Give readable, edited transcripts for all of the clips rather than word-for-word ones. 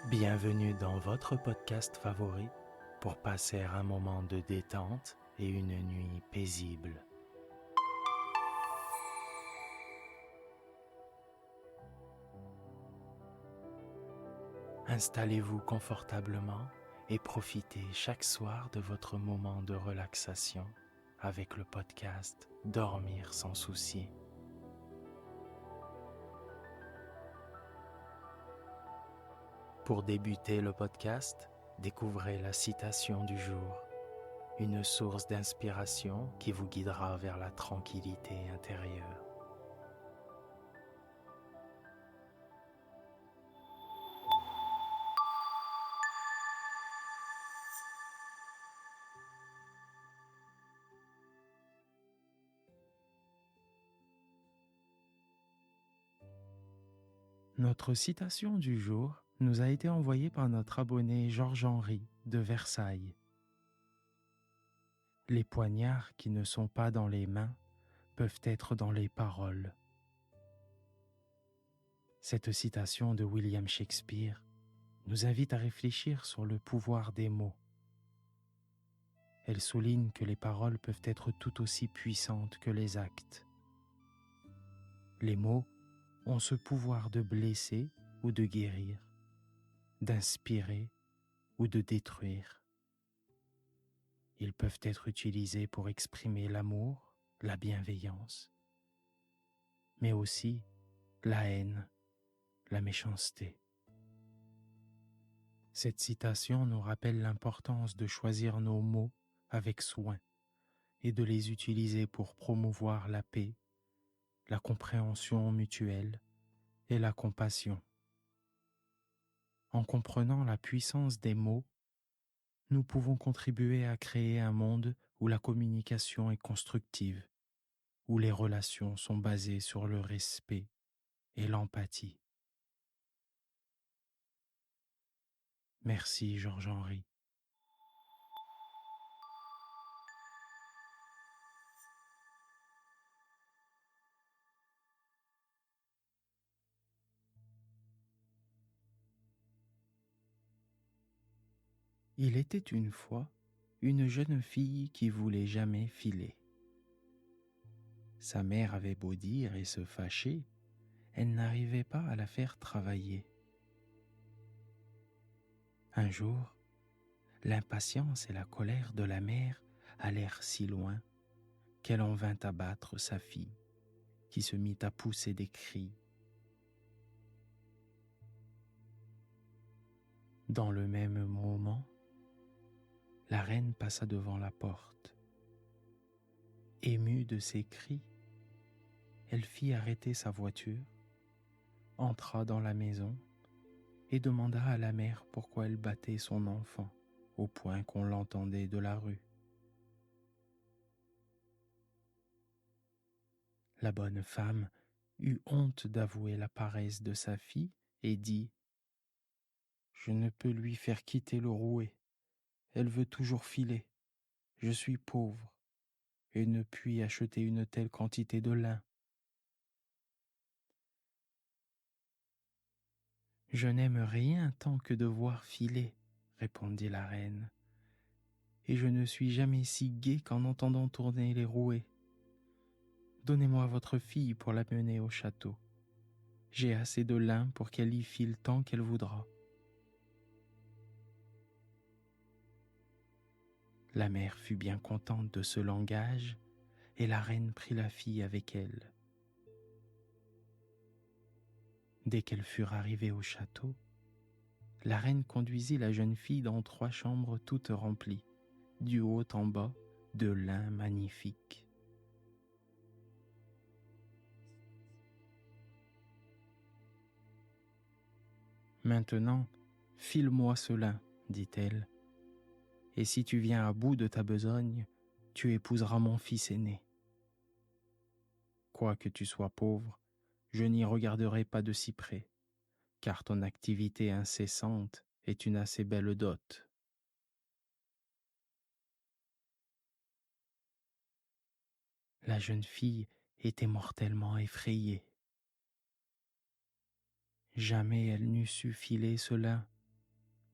Bienvenue dans votre podcast favori pour passer un moment de détente et une nuit paisible. Installez-vous confortablement et profitez chaque soir de votre moment de relaxation avec le podcast Dormir sans souci. Pour débuter le podcast, découvrez la citation du jour, une source d'inspiration qui vous guidera vers la tranquillité intérieure. Notre citation du jour nous a été envoyée par notre abonné Georges-Henri de Versailles. Les poignards qui ne sont pas dans les mains peuvent être dans les paroles. Cette citation de William Shakespeare nous invite à réfléchir sur le pouvoir des mots. Elle souligne que les paroles peuvent être tout aussi puissantes que les actes. Les mots ont ce pouvoir de blesser ou de guérir, d'inspirer ou de détruire. Ils peuvent être utilisés pour exprimer l'amour, la bienveillance, mais aussi la haine, la méchanceté. Cette citation nous rappelle l'importance de choisir nos mots avec soin et de les utiliser pour promouvoir la paix, la compréhension mutuelle et la compassion. En comprenant la puissance des mots, nous pouvons contribuer à créer un monde où la communication est constructive, où les relations sont basées sur le respect et l'empathie. Merci Georges-Henri. Il était une fois une jeune fille qui voulait jamais filer. Sa mère avait beau dire et se fâcher, elle n'arrivait pas à la faire travailler. Un jour, l'impatience et la colère de la mère allèrent si loin qu'elle en vint à battre sa fille, qui se mit à pousser des cris. Dans le même moment, la reine passa devant la porte. Émue de ces cris, elle fit arrêter sa voiture, entra dans la maison et demanda à la mère pourquoi elle battait son enfant au point qu'on l'entendait de la rue. La bonne femme eut honte d'avouer la paresse de sa fille et dit : « Je ne peux lui faire quitter le rouet. Elle veut toujours filer. Je suis pauvre et ne puis acheter une telle quantité de lin. » « Je n'aime rien tant que de voir filer, » répondit la reine, « et je ne suis jamais si gaie qu'en entendant tourner les rouets. Donnez-moi votre fille pour la mener au château. J'ai assez de lin pour qu'elle y file tant qu'elle voudra. » La mère fut bien contente de ce langage, et la reine prit la fille avec elle. Dès qu'elles furent arrivées au château, la reine conduisit la jeune fille dans 3 chambres toutes remplies, du haut en bas, de lin magnifique. « Maintenant, file-moi ce lin, dit-elle, et si tu viens à bout de ta besogne, tu épouseras mon fils aîné. Quoique tu sois pauvre, je n'y regarderai pas de si près, car ton activité incessante est une assez belle dot. » La jeune fille était mortellement effrayée. Jamais elle n'eût su filer ce lin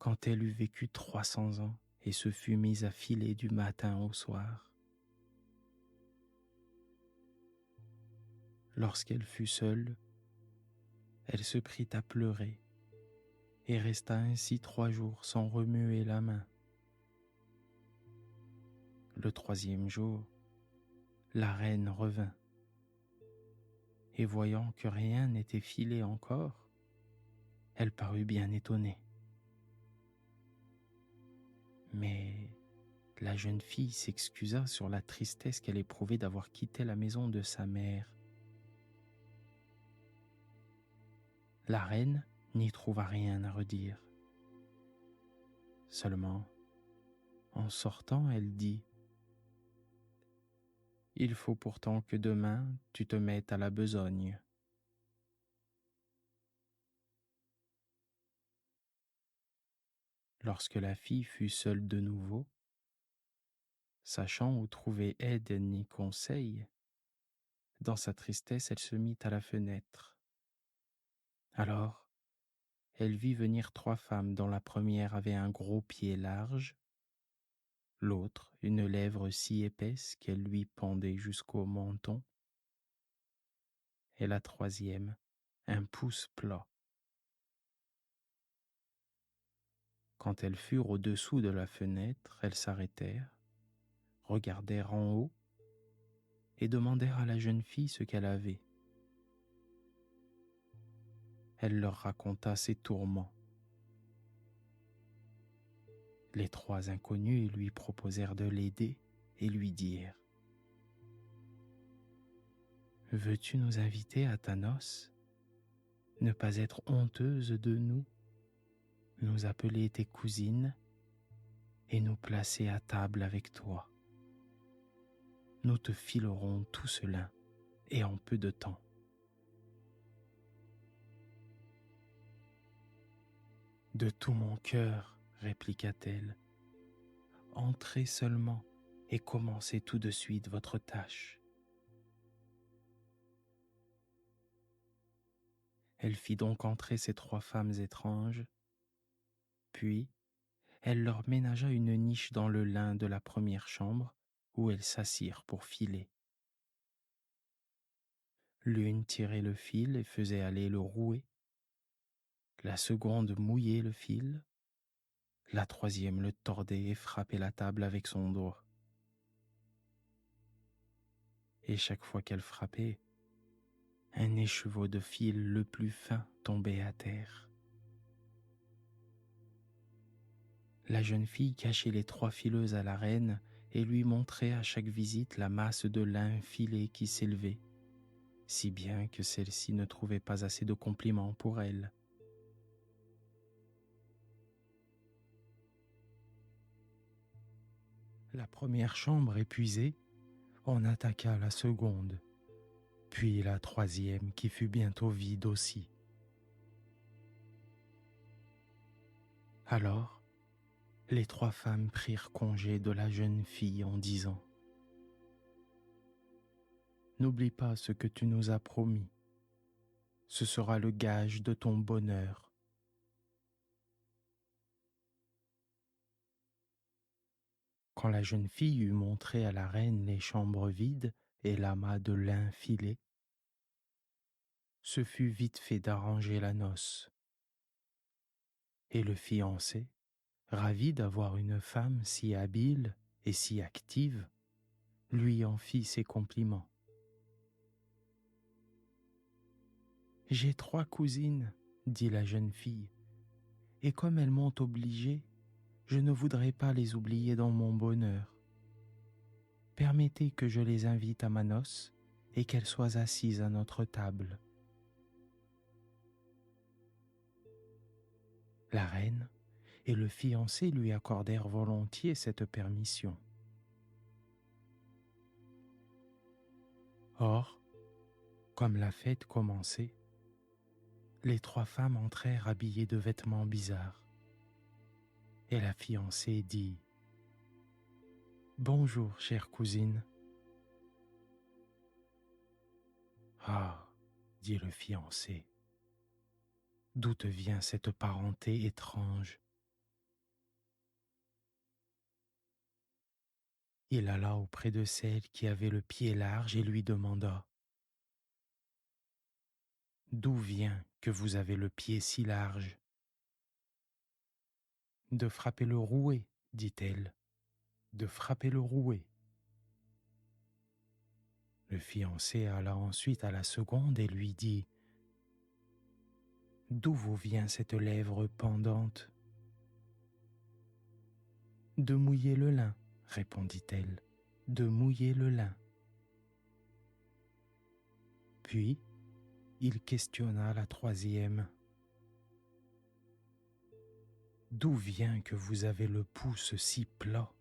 quand elle eut vécu 300 ans et se fut mise à filer du matin au soir. Lorsqu'elle fut seule, elle se prit à pleurer et resta ainsi 3 jours sans remuer la main. Le 3e jour, la reine revint, et voyant que rien n'était filé encore, elle parut bien étonnée. Mais la jeune fille s'excusa sur la tristesse qu'elle éprouvait d'avoir quitté la maison de sa mère. La reine n'y trouva rien à redire. Seulement, en sortant, elle dit : « Il faut pourtant que demain tu te mettes à la besogne. » Lorsque la fille fut seule de nouveau, sachant où trouver aide ni conseil, dans sa tristesse elle se mit à la fenêtre. Alors, elle vit venir 3 femmes dont la première avait un gros pied large, l'autre une lèvre si épaisse qu'elle lui pendait jusqu'au menton, et la troisième un pouce plat. Quand elles furent au-dessous de la fenêtre, elles s'arrêtèrent, regardèrent en haut et demandèrent à la jeune fille ce qu'elle avait. Elle leur raconta ses tourments. Les 3 inconnus lui proposèrent de l'aider et lui dirent : « Veux-tu nous inviter à ta noce ? Ne pas être honteuse de nous, nous appeler tes cousines et nous placer à table avec toi. Nous te filerons tout cela et en peu de temps. » « De tout mon cœur, répliqua-t-elle, entrez seulement et commencez tout de suite votre tâche. » Elle fit donc entrer ces 3 femmes étranges, puis elle leur ménagea une niche dans le lin de la première chambre où elles s'assirent pour filer. L'une tirait le fil et faisait aller le rouet, la seconde mouillait le fil, la troisième le tordait et frappait la table avec son doigt. Et chaque fois qu'elle frappait, un écheveau de fil le plus fin tombait à terre. La jeune fille cachait les 3 fileuses à la reine et lui montrait à chaque visite la masse de lin filé qui s'élevait, si bien que celle-ci ne trouvait pas assez de compliments pour elle. La première chambre épuisée, on attaqua la seconde, puis la troisième qui fut bientôt vide aussi. Alors, les 3 femmes prirent congé de la jeune fille en disant : « N'oublie pas ce que tu nous as promis, ce sera le gage de ton bonheur. » Quand la jeune fille eut montré à la reine les chambres vides et l'amas de lin filé, ce fut vite fait d'arranger la noce. Et le fiancé, ravi d'avoir une femme si habile et si active, lui en fit ses compliments. « J'ai 3 cousines, dit la jeune fille, et comme elles m'ont obligée, je ne voudrais pas les oublier dans mon bonheur. Permettez que je les invite à ma noce et qu'elles soient assises à notre table. » La reine et le fiancé lui accordèrent volontiers cette permission. Or, comme la fête commençait, les 3 femmes entrèrent habillées de vêtements bizarres. Et la fiancée dit : « Bonjour, chère cousine. »« Ah, dit le fiancé, d'où te vient cette parenté étrange ? Il alla auprès de celle qui avait le pied large et lui demanda: D'où vient que vous avez le pied si large? De frapper le rouet, dit-elle, de frapper le rouet. Le fiancé alla ensuite à la seconde et lui dit: D'où vous vient cette lèvre pendante? De mouiller le lin, répondit-elle, de mouiller le lin. Puis il questionna la troisième: D'où vient que vous avez le pouce si plat?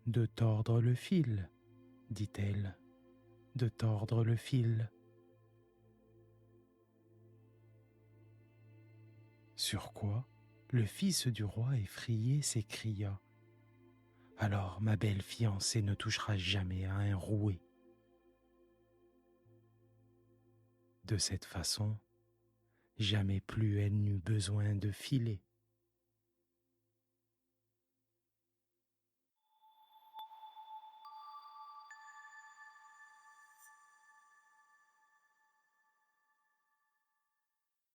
De tordre le fil, dit-elle, de tordre le fil. Sur quoi le fils du roi effrayé s'écria: Alors ma belle fiancée ne touchera jamais à un rouet. De cette façon, jamais plus elle n'eut besoin de filer.